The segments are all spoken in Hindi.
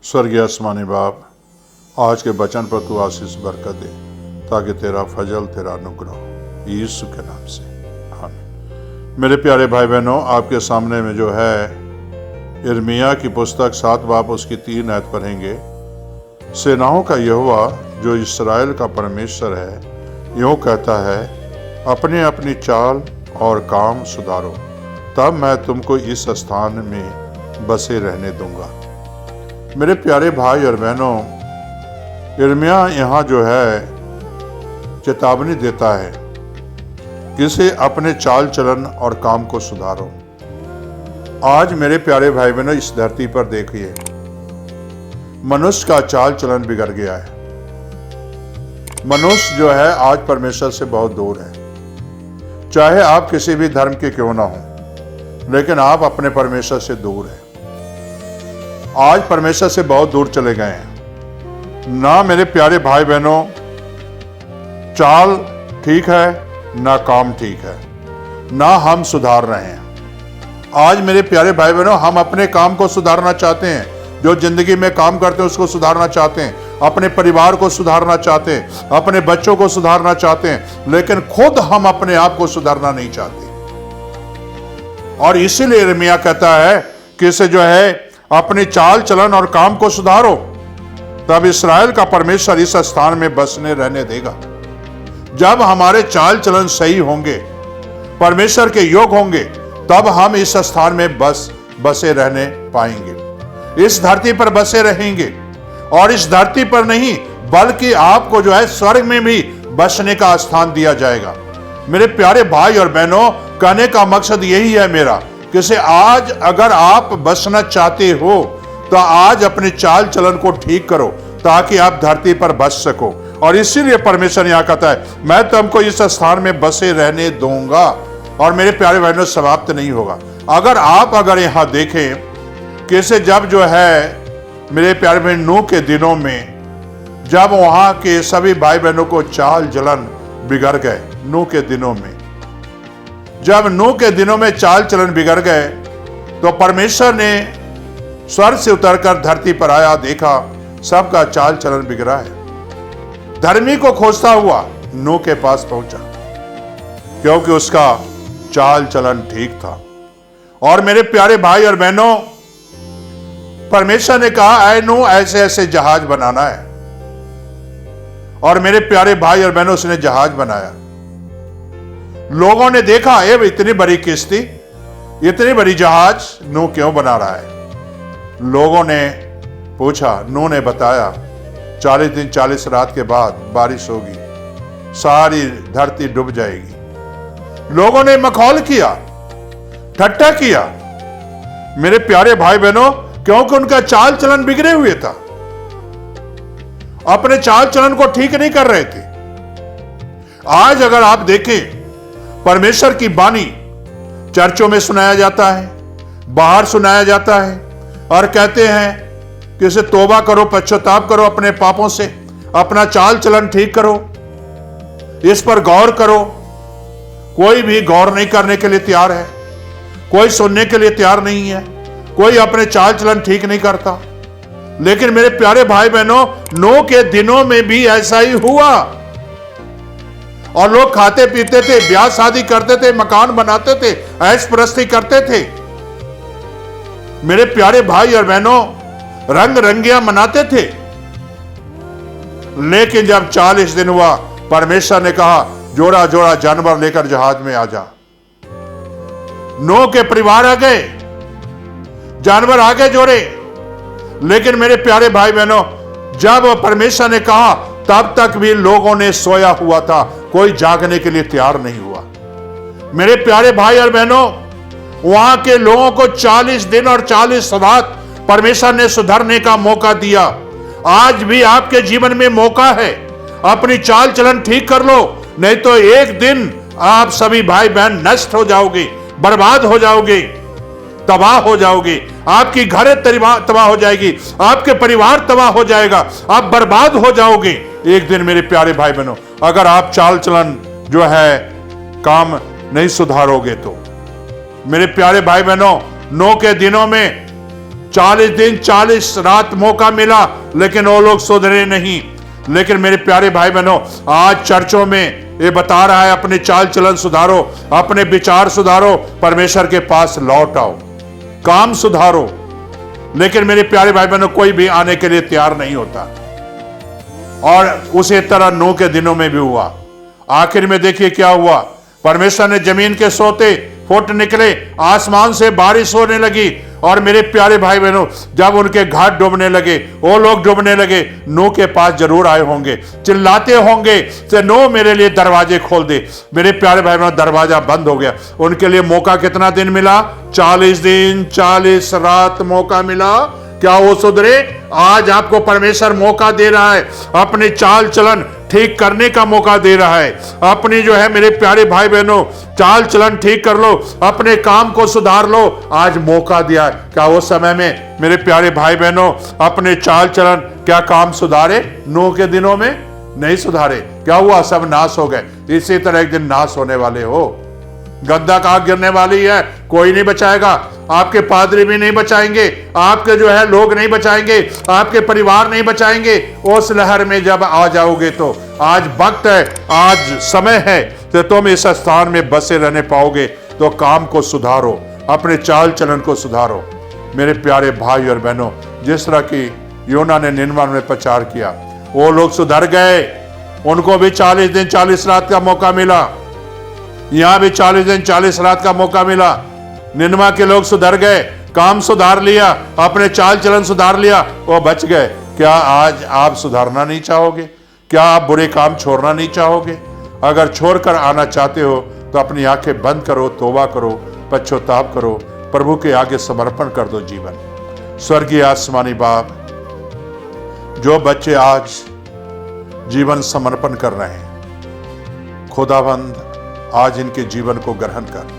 स्वर्गीय आसमानी बाप, आज के वचन पर तू आशीष बरकत दे ताकि तेरा फजल, तेरा अनुग्रह यीशु के नाम से आमीन। मेरे प्यारे भाई बहनों, आपके सामने में जो है यिर्मयाह की पुस्तक 7 बाब उसकी 3 आयत पढ़ेंगे। सेनाओं का यहोवा जो इस्राएल का परमेश्वर है यूँ कहता है, अपने अपनी चाल और काम सुधारो, तब मैं तुमको इस स्थान में बसे रहने दूंगा। मेरे प्यारे भाई और बहनों, यिर्मयाह यहाँ जो है चेतावनी देता है कि इसे अपने चाल चलन और काम को सुधारो। आज मेरे प्यारे भाई बहनों, इस धरती पर देखिए, मनुष्य का चाल चलन बिगड़ गया है। मनुष्य जो है आज परमेश्वर से बहुत दूर है। चाहे आप किसी भी धर्म के क्यों ना हो, लेकिन आप अपने परमेश्वर से दूर हैं। आज परमेश्वर से बहुत दूर चले गए हैं। ना मेरे प्यारे भाई बहनों चाल ठीक है, ना काम ठीक है, ना हम सुधार रहे हैं। आज मेरे प्यारे भाई बहनों, हम अपने काम को सुधारना चाहते हैं, जो जिंदगी में काम करते हैं उसको सुधारना चाहते हैं, अपने परिवार को सुधारना चाहते हैं, अपने बच्चों को सुधारना चाहते हैं, लेकिन खुद हम अपने आप को सुधारना नहीं चाहते। और इसीलिए यिर्मयाह कहता है कि इसे जो है अपनी चाल चलन और काम को सुधारो, तब इस्राएल का परमेश्वर इस स्थान में बसने रहने देगा। जब हमारे चाल चलन सही होंगे, परमेश्वर के योग होंगे, तब हम इस स्थान में बसे रहने पाएंगे, इस धरती पर बसे रहेंगे। और इस धरती पर नहीं, बल्कि आपको जो है स्वर्ग में भी बसने का स्थान दिया जाएगा। मेरे प्यारे भाई और बहनों, कहने का मकसद यही है मेरा कि से आज अगर आप बसना चाहते हो तो आज अपने चाल चलन को ठीक करो, ताकि आप धरती पर बस सको। और इसीलिए परमेश्वर यहाँ कहता है, मैं तुमको इस स्थान में बसे रहने दूंगा। और मेरे प्यारे बहनों, समाप्त नहीं होगा। अगर यहाँ देखें कि से जब जो है मेरे प्यारे बहन नूह के दिनों में, जब वहां के सभी भाई बहनों को चाल चलन बिगड़ गए, नूह के दिनों में जब नूह के दिनों में चाल चलन बिगड़ गए, तो परमेश्वर ने स्वर्ग से उतरकर धरती पर आया, देखा सबका चाल चलन बिगड़ा है। धर्मी को खोजता हुआ नूह के पास पहुंचा, क्योंकि उसका चाल चलन ठीक था। और मेरे प्यारे भाई और बहनों, परमेश्वर ने कहा, ऐ नूह ऐसे ऐसे जहाज बनाना है। और मेरे प्यारे भाई और बहनों, उसने जहाज बनाया। लोगों ने देखा, ये इतनी बड़ी किश्ती, इतनी बड़ी जहाज नूह क्यों बना रहा है। लोगों ने पूछा, नूह ने बताया, 40 दिन 40 रात के बाद बारिश होगी, सारी धरती डूब जाएगी। लोगों ने मखौल किया, ठट्ठा किया, मेरे प्यारे भाई बहनों, क्योंकि उनका चाल चलन बिगड़े हुए था, अपने चाल चलन को ठीक नहीं कर रहे थे। आज अगर आप देखें, परमेश्वर की वाणी चर्चों में सुनाया जाता है, बाहर सुनाया जाता है, और कहते हैं कि इसे तौबा करो, पश्चाताप करो अपने पापों से, अपना चाल चलन ठीक करो, इस पर गौर करो। कोई भी गौर नहीं करने के लिए तैयार है, कोई सुनने के लिए तैयार नहीं है, कोई अपने चाल चलन ठीक नहीं करता। लेकिन मेरे प्यारे भाई बहनों, नूह के दिनों में भी ऐसा ही हुआ। और लोग खाते पीते थे, ब्याह शादी करते थे, मकान बनाते थे, ऐश प्रस्ती करते थे। मेरे प्यारे भाई और बहनों, रंग रंगियां मनाते थे। लेकिन जब 40 दिन हुआ, परमेश्वर ने कहा, जोड़ा जोड़ा जानवर लेकर जहाज में आ जा। नूह के परिवार आ गए, जानवर आ गए जोड़े। लेकिन मेरे प्यारे भाई बहनों, जब परमेश्वर ने कहा, तब तक भी लोगों ने सोया हुआ था, कोई जागने के लिए तैयार नहीं हुआ। मेरे प्यारे भाई और बहनों, वहां के लोगों को 40 दिन और 40 रात परमेश्वर ने सुधरने का मौका दिया। आज भी आपके जीवन में मौका है, अपनी चाल चलन ठीक कर लो, नहीं तो एक दिन आप सभी भाई बहन नष्ट हो जाओगे, बर्बाद हो जाओगे, तबाह हो जाओगे। आपकी घर तबाह हो जाएगी, आपके परिवार तबाह हो जाएगा, आप बर्बाद हो जाओगे एक दिन। मेरे प्यारे भाई बहनों, अगर आप चाल चलन जो है काम नहीं सुधारोगे तो। मेरे प्यारे भाई बहनों, नूह के दिनों में 40 दिन 40 रात मौका मिला, लेकिन वो लोग सुधरे नहीं। लेकिन मेरे प्यारे भाई बहनों, आज चर्चों में ये बता रहा है, अपने चाल चलन सुधारो, अपने विचार सुधारो, परमेश्वर के पास लौट आओ, काम सुधारो। लेकिन मेरे प्यारे भाई बहनों, कोई भी आने के लिए तैयार नहीं होता। और उसी तरह नूह के दिनों में भी हुआ। आखिर में देखिए क्या हुआ। परमेश्वर ने जमीन के सोते फुट निकले, आसमान से बारिश होने लगी। और मेरे प्यारे भाई बहनों, जब उनके घाट डूबने लगे, वो लोग डूबने लगे, नूह के पास जरूर आए होंगे, चिल्लाते होंगे कि नूह मेरे लिए दरवाजे खोल दे। मेरे प्यारे भाई बहनों, दरवाजा बंद हो गया। उनके लिए मौका कितना दिन मिला? 40 दिन 40 रात मौका मिला। क्या वो सुधरे? आज आपको परमेश्वर मौका दे रहा है, अपने चाल चलन ठीक करने का मौका दे रहा है। अपनी जो है मेरे प्यारे भाई बहनों, चाल चलन ठीक कर लो, अपने काम को सुधार लो। आज मौका दिया है। क्या वो समय में मेरे प्यारे भाई बहनों अपने चाल चलन, क्या काम सुधारे? नूह के दिनों में नहीं सुधारे। क्या हुआ? सब नाश हो गए। इसी तरह एक दिन नाश होने वाले हो। गंदा आग गिरने वाली है, कोई नहीं बचाएगा। आपके पादरी भी नहीं बचाएंगे, आपके जो है लोग नहीं बचाएंगे, आपके परिवार नहीं बचाएंगे। उस लहर में जब आ जाओगे तो आज वक्त है, आज समय है कि तुम इस स्थान में बसे रहने पाओगे। तो काम को सुधारो, अपने चाल चलन को सुधारो। मेरे प्यारे भाई और बहनों, जिस तरह की योना ने निनवा में प्रचार किया, वो लोग सुधर गए। उनको भी 40 दिन 40 रात का मौका मिला। यहां भी 40 दिन 40 रात का मौका मिला। निनवा के लोग सुधर गए, काम सुधार लिया, अपने चाल चलन सुधार लिया, वो बच गए। क्या आज आप सुधारना नहीं चाहोगे? क्या आप बुरे काम छोड़ना नहीं चाहोगे? अगर छोड़कर आना चाहते हो तो अपनी आंखें बंद करो, तौबा करो, पश्चाताप करो, प्रभु के आगे समर्पण कर दो जीवन। स्वर्गीय आसमानी बाप, जो बच्चे आज जीवन समर्पण कर रहे हैं, खुदाबंद आज इनके जीवन को ग्रहण कर,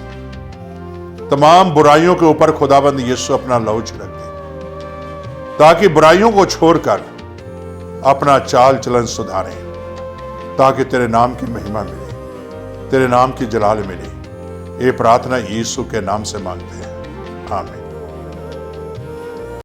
तमाम बुराइयों के ऊपर खुदाबंद यीशु अपना लहू छिड़क दे, ताकि बुराइयों को छोड़कर अपना चाल चलन सुधारें, ताकि तेरे नाम की महिमा मिले, तेरे नाम की जलाल मिले। ये प्रार्थना यीशु के नाम से मांगते हैं, आमीन।